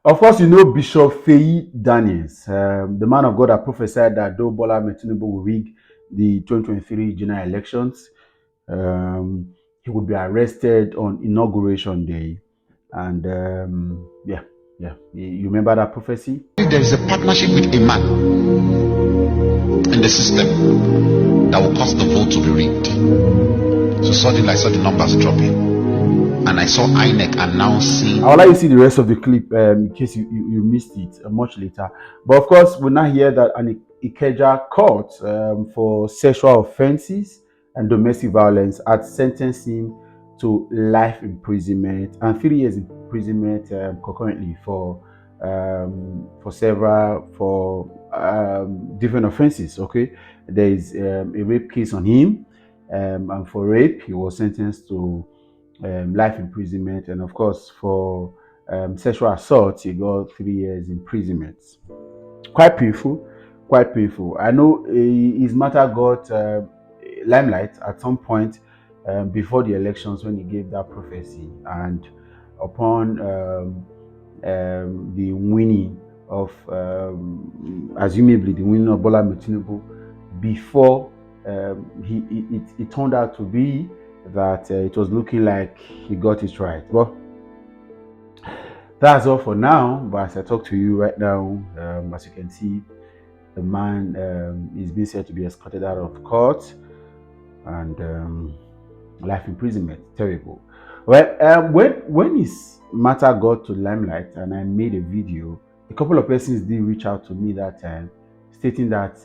Of course, you know Bishop Feyi Daniels, the man of God that prophesied that though Bola Ahmed Tinubu will rig the 2023 general elections, he would be arrested on inauguration day. And you remember that prophecy? There is a partnership with a man in the system that will cause the vote to be rigged. So suddenly I saw the numbers dropping, and I saw INEC announcing. I'll let you see the rest of the clip in case you missed it much later. But of course, we'll now hear that an Ikeja court for sexual offenses and domestic violence had sentenced him to life imprisonment and 3 years imprisonment concurrently for several different offenses. Okay, there is a rape case on him, and for rape he was sentenced to life imprisonment, and of course for sexual assault he got 3 years imprisonment. Quite painful, quite painful. I know his matter got limelight at some point before the elections when he gave that prophecy, and upon the winning of assumably the winning of Bola Ahmed Tinubu, before it turned out to be that it was looking like he got it right. But that's all for now. But as I talk to you right now, as you can see, the man is being said to be escorted out of court, and life imprisonment. Terrible. Well, when his matter got to limelight and I made a video, a couple of persons did reach out to me that time, stating that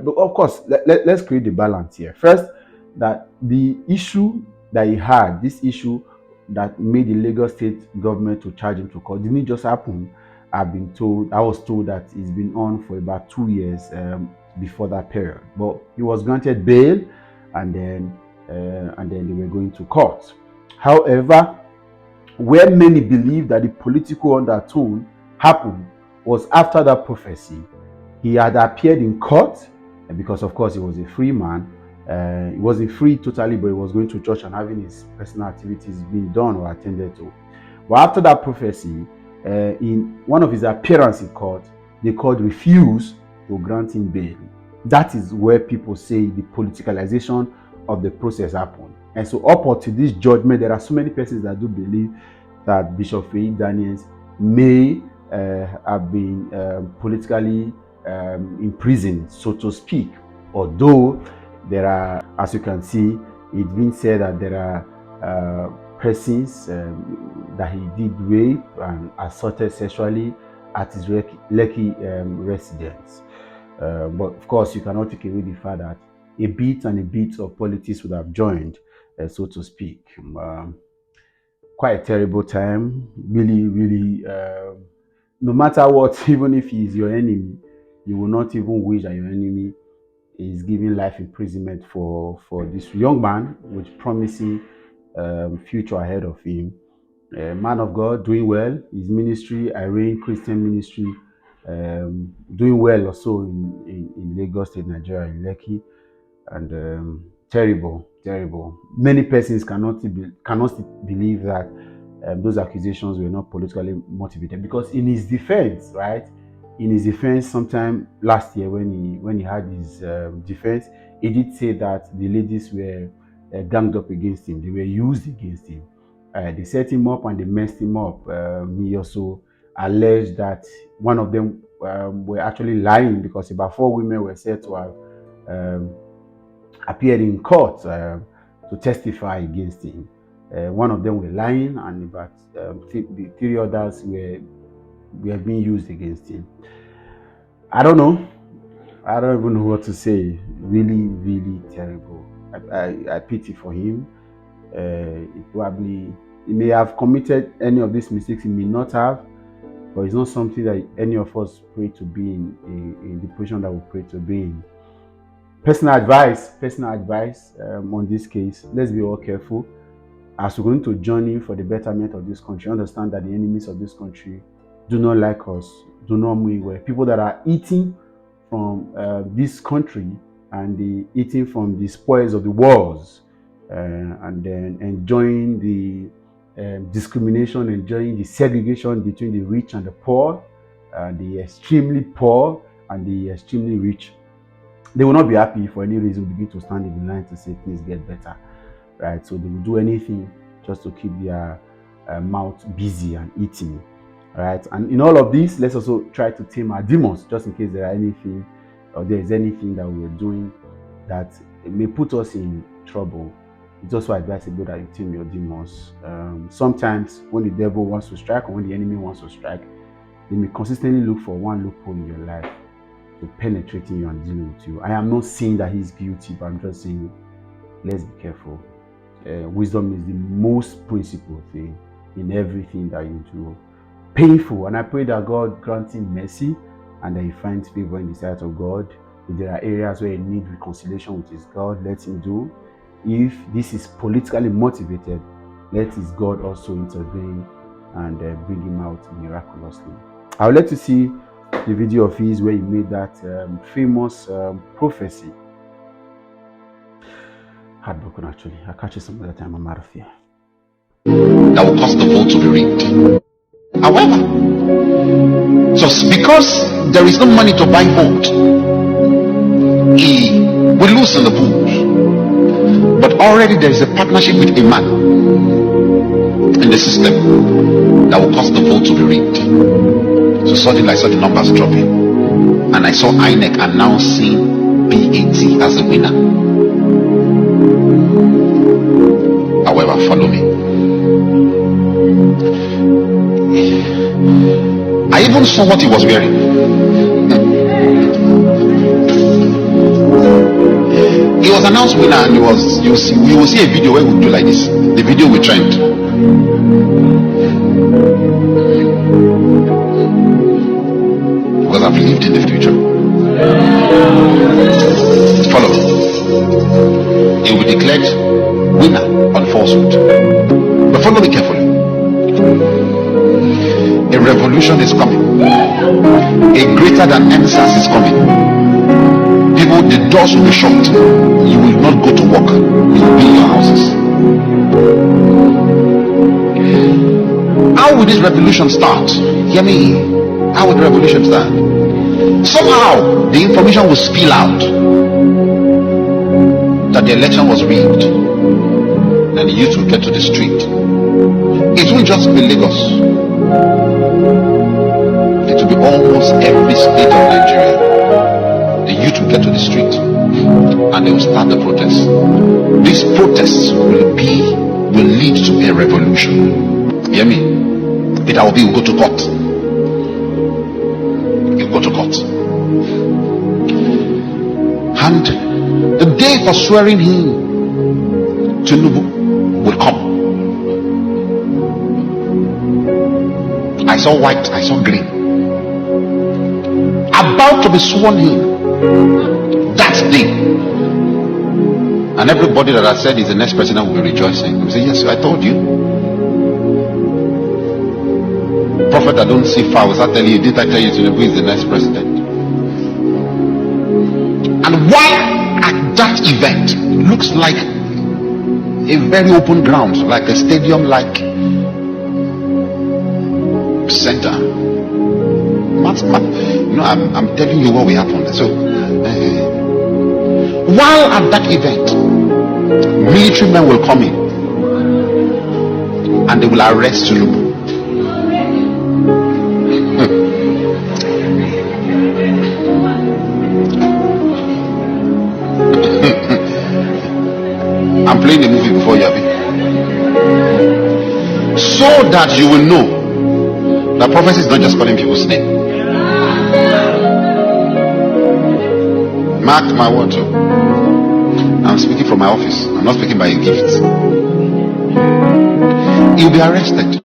but of course, let's create the balance here. First, that the issue that he had, this issue that made the Lagos state government to charge him to court, didn't just happen. I was told that it's been on for about 2 years before that period. But he was granted bail, and then they were going to court. However, where many believe that the political undertone happened was after that prophecy. He had appeared in court, because of course he was a free man. He wasn't free totally, but he was going to church and having his personal activities being done or attended to. But after that prophecy, in one of his appearances in court, the court refused to grant him bail. That is where people say the politicalization of the process happened. And so up until this judgment, there are so many persons that do believe that Bishop Feyi Daniels may have been politically imprisoned, so to speak. Although there are, as you can see, it's been said that there are persons that he did rape and assaulted sexually at his Lekki residence. But of course, you cannot take away the fact that a bit and a bit of politics would have joined, so to speak. Quite a terrible time. Really, really, no matter what, even if he is your enemy, you will not even wish that your enemy is giving life imprisonment for this young man with promising future ahead of him. Man of God, doing well. His ministry, Irene Christian Ministry, doing well also in Lagos State, Nigeria, in Lekki, and terrible, terrible. Many persons cannot believe that those accusations were not politically motivated, because in his defense, right? In his defense, sometime last year when he had his defense, he did say that the ladies were ganged up against him. They were used against him. They set him up and they messed him up. He also alleged that one of them were actually lying, because about 4 women were said to have appeared in court to testify against him. One of them were lying, and about the 3 others were being used against him. I don't know. I don't even know what to say. Really, really terrible. I pity for him. He may have committed any of these mistakes. He may not have, but it's not something that any of us pray to be in the position that we pray to be in. Personal advice on this case. Let's be all careful as we're going to journey for the betterment of this country. Understand that the enemies of this country do not like us, do not mean well. People that are eating from this country and eating from the spoils of the wars, and then enjoying the discrimination, enjoying the segregation between the rich and the poor, the extremely poor and the extremely rich. They will not be happy for any reason, begin to stand in the line to say things get better, right? So they will do anything just to keep their mouth busy and eating, right? And in all of this, let's also try to tame our demons, just in case there are anything or there is anything that we are doing that may put us in trouble. It's also advisable that you tame your demons. Sometimes when the devil wants to strike or when the enemy wants to strike, they may consistently look for one loophole in your life to penetrating you and dealing with you. I am not saying that he's guilty, but I'm just saying let's be careful. Wisdom is the most principal thing in everything that you do. Painful, and I pray that God grants him mercy and that he finds favor in the sight of God. If there are areas where he needs reconciliation with his God, let him do. If this is politically motivated, let his God also intervene and bring him out miraculously. I would like to see the video of his where he made that famous prophecy. Heartbroken, actually. I'll catch you some other time. I'm out of here. That will cause the vote to be rigged. However, so because there is no money to buy vote, he will lose in the polls. But already there is a partnership with a man in the system that will cause the vote to be rigged. So suddenly I saw the numbers dropping, and I saw INEC announcing PAT as the winner. However, follow me. I even saw what he was wearing. He was announced winner, and you will see a video where we do like this. The video will trend. Because I've lived in the future. Follow. He will be declared winner on falsehood. But follow me carefully. A revolution is coming. A greater than NSAS is coming. People, the doors will be shut. You will not go to work. You will be in your houses. How will this revolution start? Hear me. How will the revolution start? Somehow the information will spill out that the election was rigged, and the youth will get to the street. It won't just be Lagos. It will be almost every state of Nigeria. The youth will get to the street and they will start the protest. These protests will lead to a revolution. Hear me? Peter Obi will go to court. He'll go to court. And the day for swearing him, Tinubu, will come. I saw white, I saw green. About to be sworn in that day. And everybody that I said is the next president will be rejoicing. He will say, yes, I told you. Prophet that don't see far, was I telling you, didn't I tell you Tinubu is the next president? And while at that event, it looks like a very open ground, like a stadium, like center. You know, I'm telling you what will happen. So, while at that event, military men will come in and they will arrest Tinubu. I'm playing the movie before you have it, so that you will know that prophecy is not just calling people's name. Mark my words. I'm speaking from my office. I'm not speaking by a gift. You'll be arrested.